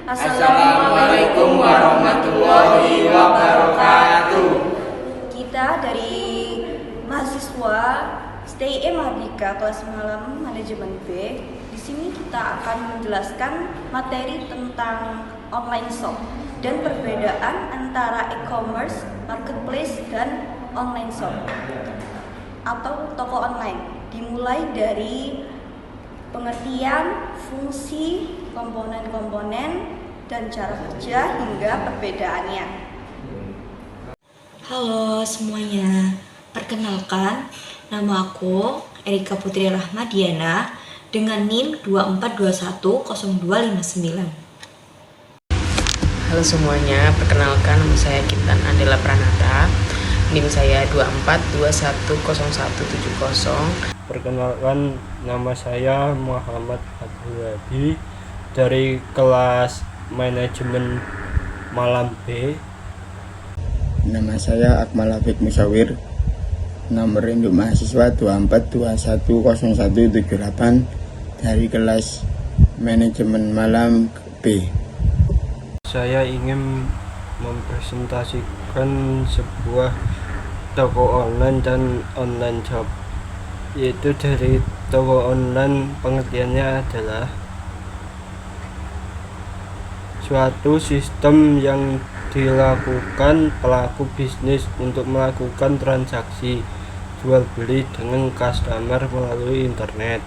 Assalamualaikum warahmatullahi wabarakatuh. Kita dari mahasiswa STIE Mardika kelas malam manajemen B. Di sini kita akan menjelaskan materi tentang online shop dan perbedaan antara e-commerce, marketplace, dan online shop atau toko online. Dimulai dari pengertian, fungsi, komponen-komponen, dan cara kerja hingga perbedaannya. Halo semuanya, perkenalkan nama aku Erika Putri Rahmadiana dengan NIM 24210259. Halo semuanya, perkenalkan nama saya Kintan Andela Pranata, NIM saya 24210170. Perkenalkan nama saya Muhammad Abdul Hadi dari kelas manajemen malam B. Nama saya Akmal Hafid Musawir, nomor induk mahasiswa 24210178 dari kelas manajemen malam B. Saya ingin mempresentasikan sebuah toko online dan online shop, yaitu dari toko online pengertiannya adalah suatu sistem yang dilakukan pelaku bisnis untuk melakukan transaksi jual beli dengan customer melalui internet.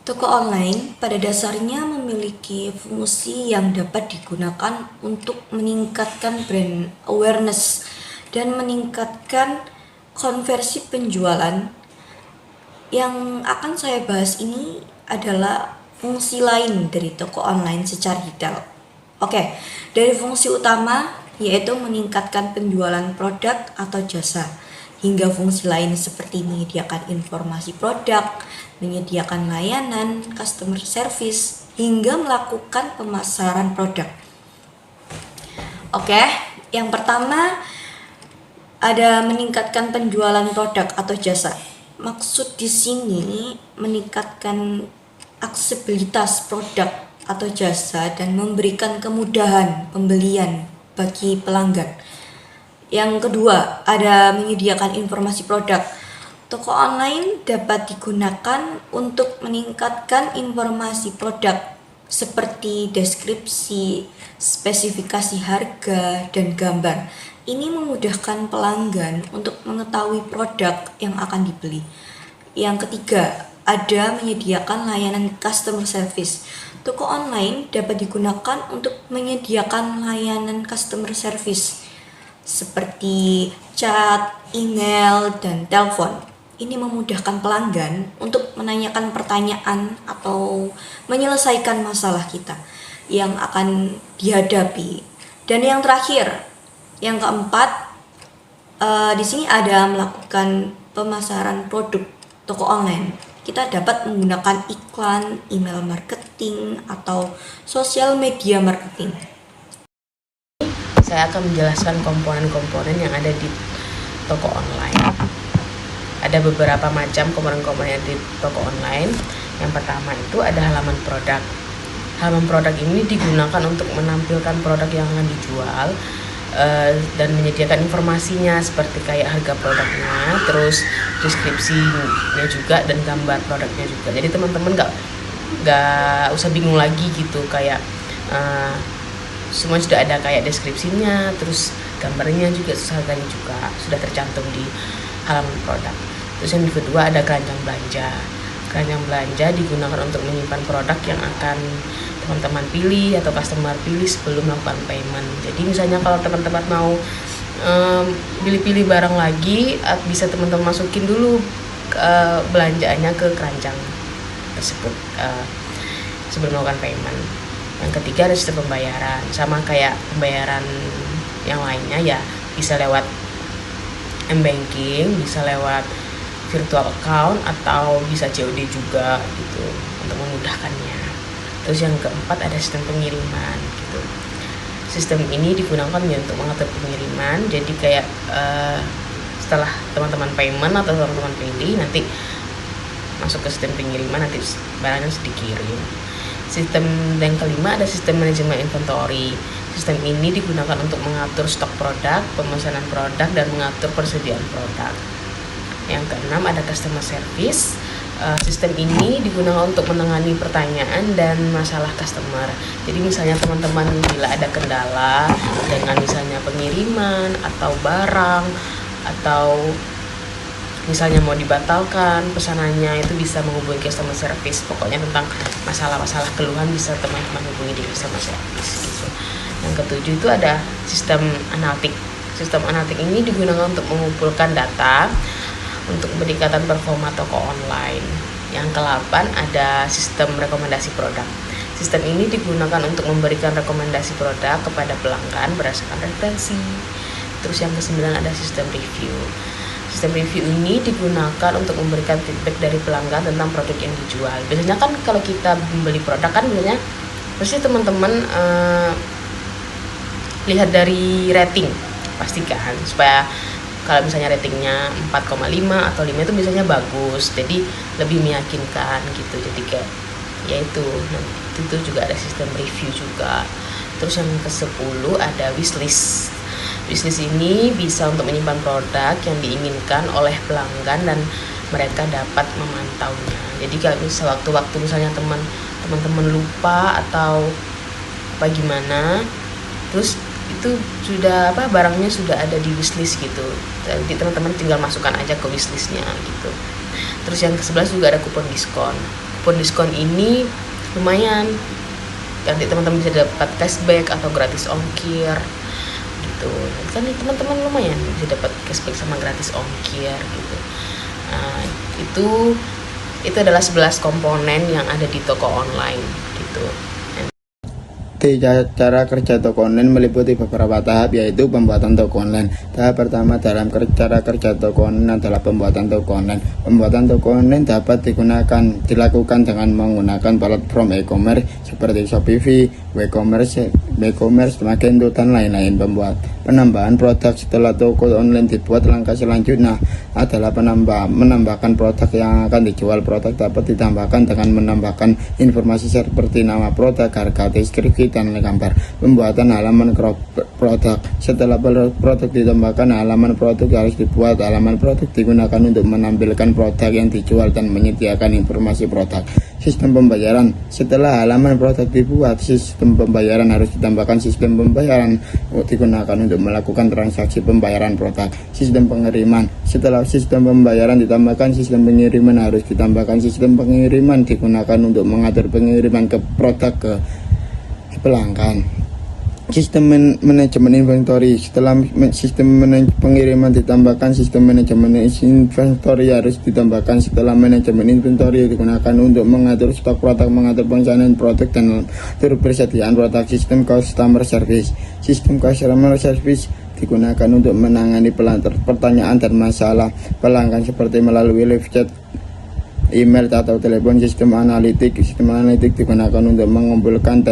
Toko online pada dasarnya memiliki fungsi yang dapat digunakan untuk meningkatkan brand awareness dan meningkatkan konversi penjualan. Yang akan saya bahas ini adalah fungsi lain dari toko online secara detail. Oke, dari fungsi utama yaitu meningkatkan penjualan produk atau jasa, hingga fungsi lain seperti menyediakan informasi produk, menyediakan layanan customer service, hingga melakukan pemasaran produk. Oke, yang pertama ada meningkatkan penjualan produk atau jasa. Maksud di sini meningkatkan aksesibilitas produk atau jasa dan memberikan kemudahan pembelian bagi pelanggan. Yang kedua, ada menyediakan informasi produk. Toko online dapat digunakan untuk meningkatkan informasi produk seperti deskripsi, spesifikasi harga, dan gambar. Ini memudahkan pelanggan untuk mengetahui produk yang akan dibeli. Yang ketiga, ada menyediakan layanan customer service. Toko online dapat digunakan untuk menyediakan layanan customer service seperti chat, email, dan telepon. Ini memudahkan pelanggan untuk menanyakan pertanyaan atau menyelesaikan masalah kita yang akan dihadapi. Dan yang terakhir, yang keempat, di sini ada melakukan pemasaran produk toko online. Kita dapat menggunakan iklan, email marketing, atau sosial media marketing. Saya akan menjelaskan komponen-komponen yang ada di toko online. Ada beberapa macam komponen-komponen di toko online. Yang pertama itu ada halaman produk. Halaman produk ini digunakan untuk menampilkan produk yang akan dijual dan menyediakan informasinya seperti kayak harga produknya, terus deskripsinya juga, dan gambar produknya juga. Jadi teman-teman nggak usah bingung lagi gitu, kayak semua sudah ada kayak deskripsinya, terus gambarnya juga, harganya juga sudah tercantum di halaman produk. Terus yang kedua ada keranjang belanja. Keranjang belanja digunakan untuk menyimpan produk yang akan teman-teman pilih atau customer pilih sebelum melakukan payment. Jadi misalnya kalau teman-teman mau pilih-pilih barang lagi, bisa teman-teman masukin dulu belanjaannya ke keranjang tersebut sebelum melakukan payment. Yang ketiga ada sistem pembayaran, sama kayak pembayaran yang lainnya ya, bisa lewat m-banking, bisa lewat virtual account, atau bisa COD juga gitu untuk memudahkannya. Terus yang keempat ada sistem pengiriman gitu. Sistem ini digunakan ya untuk mengatur pengiriman. Jadi kayak setelah teman-teman payment atau teman-teman pilih, nanti masuk ke sistem pengiriman, nanti barangnya dikirim. Sistem yang kelima ada sistem manajemen inventory. Sistem ini digunakan untuk mengatur stok produk, pemesanan produk, dan mengatur persediaan produk. Yang keenam ada customer service. Sistem ini digunakan untuk menangani pertanyaan dan masalah customer. Jadi misalnya teman-teman bila ada kendala dengan misalnya pengiriman atau barang, atau misalnya mau dibatalkan pesanannya, itu bisa menghubungi customer service. Pokoknya tentang masalah-masalah keluhan bisa teman-teman hubungi di customer service gitu. Yang ketujuh itu ada sistem analitik. Sistem analitik ini digunakan untuk mengumpulkan data untuk peningkatan performa toko online. Yang ke-8 ada sistem rekomendasi produk. Sistem ini digunakan untuk memberikan rekomendasi produk kepada pelanggan berdasarkan referensi. Terus yang ke-9 ada sistem review. Sistem review ini digunakan untuk memberikan feedback dari pelanggan tentang produk yang dijual. Biasanya kan kalau kita membeli produk kan biasanya pasti teman-teman lihat dari rating, pastikan supaya kalau misalnya ratingnya 4,5 atau 5 itu biasanya bagus, jadi lebih meyakinkan gitu. Jadi kayak ya itu juga ada sistem review juga. Terus yang ke-10 ada wishlist. Wishlist ini bisa untuk menyimpan produk yang diinginkan oleh pelanggan dan mereka dapat memantaunya. Jadi kalau waktu-waktu misalnya teman-teman lupa atau apa gimana, terus itu sudah barangnya sudah ada di wishlist gitu. Jadi teman-teman tinggal masukkan aja ke wishlistnya gitu. Terus yang ke-11 juga ada kupon diskon. Kupon diskon ini lumayan, nanti teman-teman bisa dapat cashback atau gratis ongkir gitu. Kan teman-teman lumayan bisa dapat cashback sama gratis ongkir gitu. Nah, itu adalah 11 komponen yang ada di toko online gitu. Cara kerja toko online meliputi beberapa tahap, yaitu pembuatan toko online. Tahap pertama dalam cara kerja toko online adalah pembuatan toko online. Pembuatan toko online dapat dilakukan dengan menggunakan platform e-commerce seperti Shopee, WooCommerce, Magento, dan lain-lain. Penambahan produk setelah toko online dibuat, langkah selanjutnya adalah menambahkan produk yang akan dijual. Produk dapat ditambahkan dengan menambahkan informasi seperti nama produk, harga, deskripsi, dan gambar. Pembuatan halaman produk. Setelah produk ditambahkan, halaman produk harus dibuat. Halaman produk digunakan untuk menampilkan produk yang dijual dan menyediakan informasi produk. Sistem pembayaran. Setelah halaman produk dibuat, sistem pembayaran harus ditambahkan. Sistem pembayaran digunakan untuk melakukan transaksi pembayaran produk. Sistem pengiriman. Setelah sistem pembayaran ditambahkan, sistem pengiriman harus ditambahkan. Sistem pengiriman digunakan untuk mengatur pengiriman ke produk ke pelanggan. Sistem manajemen inventory. Setelah sistem pengiriman ditambahkan, sistem manajemen inventory harus ditambahkan. Setelah manajemen inventory digunakan untuk mengatur stok produk, mengatur perencanaan produk, dan persediaan produk. Sistem customer service. Sistem customer service digunakan untuk menangani pertanyaan dan masalah pelanggan seperti melalui live chat, email, atau telepon. Sistem analitik digunakan untuk mengumpulkan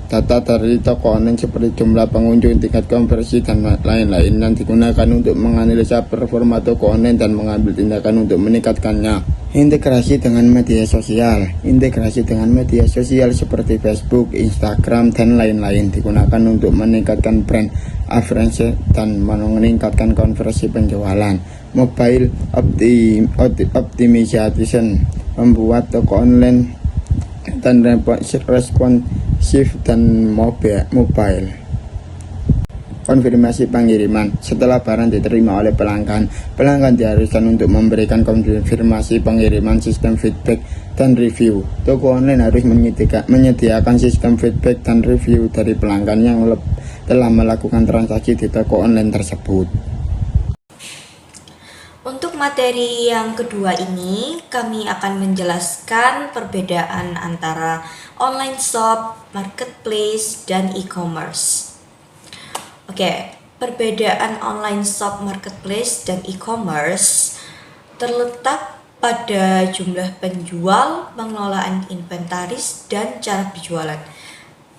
data dari toko online seperti jumlah pengunjung, tingkat konversi, dan lain-lain, dan digunakan untuk menganalisa performa toko online dan mengambil tindakan untuk meningkatkannya. Integrasi dengan media sosial. Integrasi dengan media sosial seperti Facebook, Instagram, dan lain-lain digunakan untuk meningkatkan brand awareness dan meningkatkan konversi penjualan. Mobile optimization, membuat toko online dan responsif dan mobile. Konfirmasi pengiriman. Setelah barang diterima oleh pelanggan diharuskan untuk memberikan konfirmasi pengiriman. Sistem feedback dan review. Toko online harus menyediakan sistem feedback dan review dari pelanggan yang telah melakukan transaksi di toko online tersebut. Untuk materi yang kedua ini, kami akan menjelaskan perbedaan antara online shop, marketplace, dan e-commerce. Oke, perbedaan online shop, marketplace, dan e-commerce terletak pada jumlah penjual, pengelolaan inventaris, dan cara berjualan.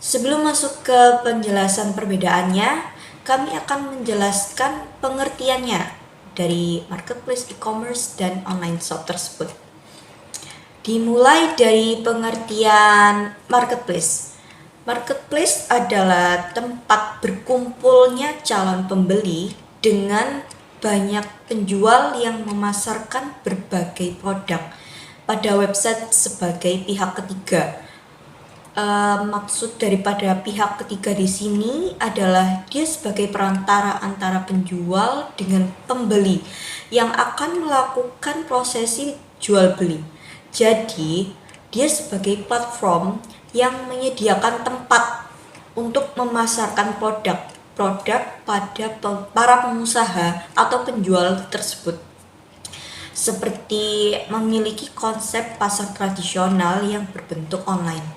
Sebelum masuk ke penjelasan perbedaannya, kami akan menjelaskan pengertiannya dari marketplace, e-commerce, dan online shop tersebut. Dimulai dari pengertian marketplace. Marketplace adalah tempat berkumpulnya calon pembeli dengan banyak penjual yang memasarkan berbagai produk pada website sebagai pihak ketiga. Maksud daripada pihak ketiga di sini adalah dia sebagai perantara antara penjual dengan pembeli yang akan melakukan prosesi jual beli. Jadi, dia sebagai platform yang menyediakan tempat untuk memasarkan produk pada para pengusaha atau penjual tersebut. Seperti memiliki konsep pasar tradisional yang berbentuk online.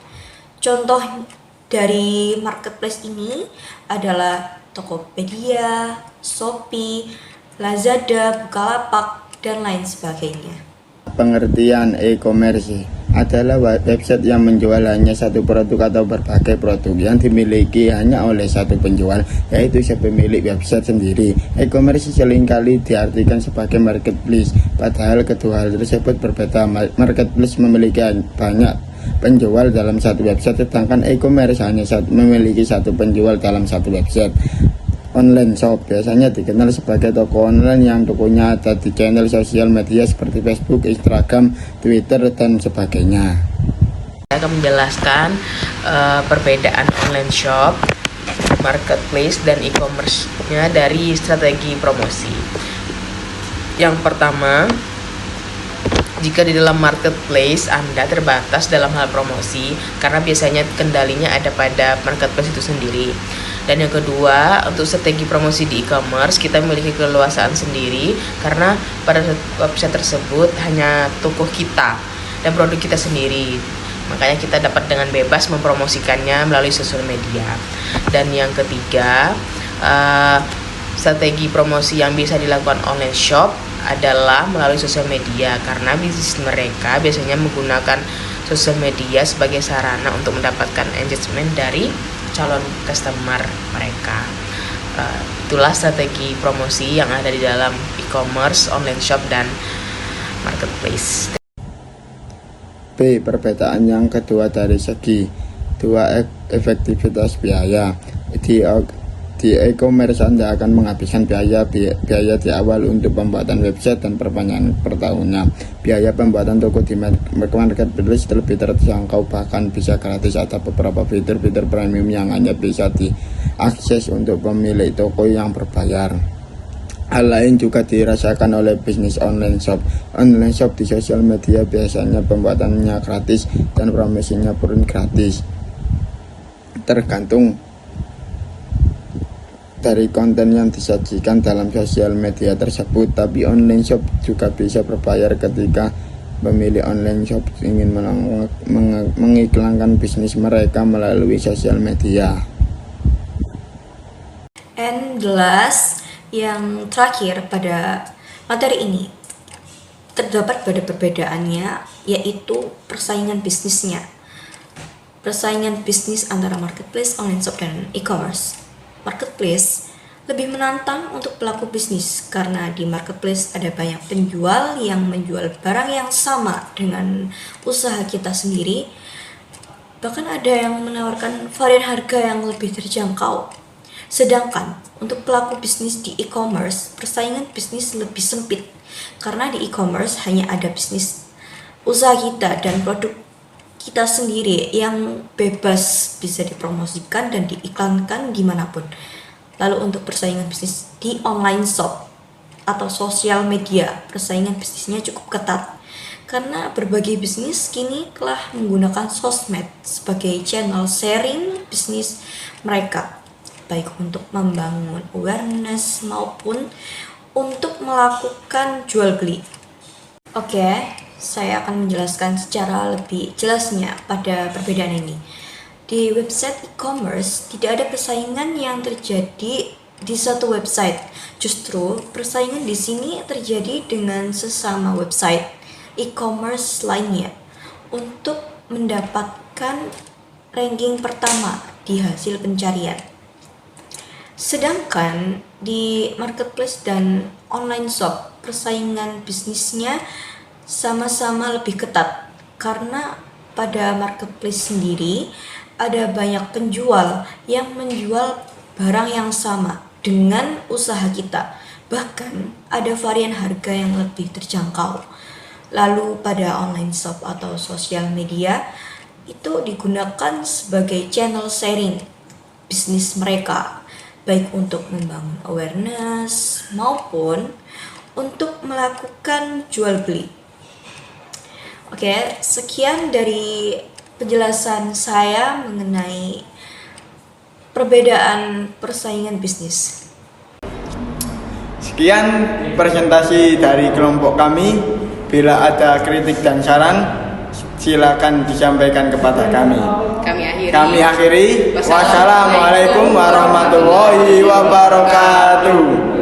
Contoh dari marketplace ini adalah Tokopedia, Shopee, Lazada, Bukalapak, dan lain sebagainya. Pengertian e-commerce adalah website yang menjual hanya satu produk atau berbagai produk yang dimiliki hanya oleh satu penjual, yaitu si pemilik website sendiri. E-commerce seringkali diartikan sebagai marketplace, padahal kedua hal tersebut berbeda. Marketplace memiliki banyak penjual dalam satu website, sedangkan e-commerce hanya memiliki satu penjual dalam satu website. Online shop biasanya dikenal sebagai toko online yang tokonya ada di channel sosial media seperti Facebook, Instagram, Twitter, dan sebagainya. Saya akan menjelaskan perbedaan online shop, marketplace, dan e-commerce-nya dari strategi promosi. Yang pertama, jika di dalam marketplace Anda terbatas dalam hal promosi karena biasanya kendalinya ada pada marketplace itu sendiri. Dan yang kedua, untuk strategi promosi di e-commerce kita memiliki keleluasaan sendiri karena pada website tersebut hanya toko kita dan produk kita sendiri. Makanya kita dapat dengan bebas mempromosikannya melalui sosial media. Dan yang ketiga, strategi promosi yang bisa dilakukan online shop adalah melalui sosial media karena bisnis mereka biasanya menggunakan sosial media sebagai sarana untuk mendapatkan engagement dari calon customer mereka. Itulah strategi promosi yang ada di dalam e-commerce, online shop, dan marketplace. B. Perbedaan yang kedua dari segi efektivitas biaya. Di e-commerce Anda akan menghabiskan biaya di awal untuk pembuatan website dan perpanjangan per tahunnya. Biaya pembuatan toko di marketplace lebih terjangkau, bahkan bisa gratis. Ada beberapa fitur-fitur premium yang hanya bisa diakses untuk pemilik toko yang berbayar. Hal lain juga dirasakan oleh bisnis online shop. Online shop di sosial media biasanya pembuatannya gratis dan promosinya pun gratis, tergantung dari konten yang disajikan dalam sosial media tersebut. Tapi online shop juga bisa berbayar ketika pemilik online shop ingin mengiklankan bisnis mereka melalui sosial media. And the last, yang terakhir pada materi ini terdapat pada perbedaannya, yaitu persaingan bisnisnya. Persaingan bisnis antara marketplace, online shop, dan e-commerce. Marketplace lebih menantang untuk pelaku bisnis karena di marketplace ada banyak penjual yang menjual barang yang sama dengan usaha kita sendiri. Bahkan ada yang menawarkan varian harga yang lebih terjangkau. Sedangkan untuk pelaku bisnis di e-commerce, persaingan bisnis lebih sempit karena di e-commerce hanya ada bisnis usaha kita dan produk kita sendiri yang bebas bisa dipromosikan dan diiklankan dimanapun. Lalu untuk persaingan bisnis di online shop atau sosial media, persaingan bisnisnya cukup ketat karena berbagai bisnis kini telah menggunakan sosmed sebagai channel sharing bisnis mereka, baik untuk membangun awareness maupun untuk melakukan jual beli. Oke, saya akan menjelaskan secara lebih jelasnya pada perbedaan ini. Di website e-commerce tidak ada persaingan yang terjadi di satu website. Justru persaingan di sini terjadi dengan sesama website e-commerce lainnya untuk mendapatkan ranking pertama di hasil pencarian. Sedangkan di marketplace dan online shop, persaingan bisnisnya sama-sama lebih ketat karena pada marketplace sendiri ada banyak penjual yang menjual barang yang sama dengan usaha kita. Bahkan ada varian harga yang lebih terjangkau. Lalu pada online shop atau sosial media itu digunakan sebagai channel sharing bisnis mereka, baik untuk membangun awareness maupun untuk melakukan jual beli. Oke, sekian dari penjelasan saya mengenai perbedaan persaingan bisnis. Sekian presentasi dari kelompok kami. Bila ada kritik dan saran, silakan disampaikan kepada kami. Kami akhiri. Wassalamualaikum warahmatullahi wabarakatuh.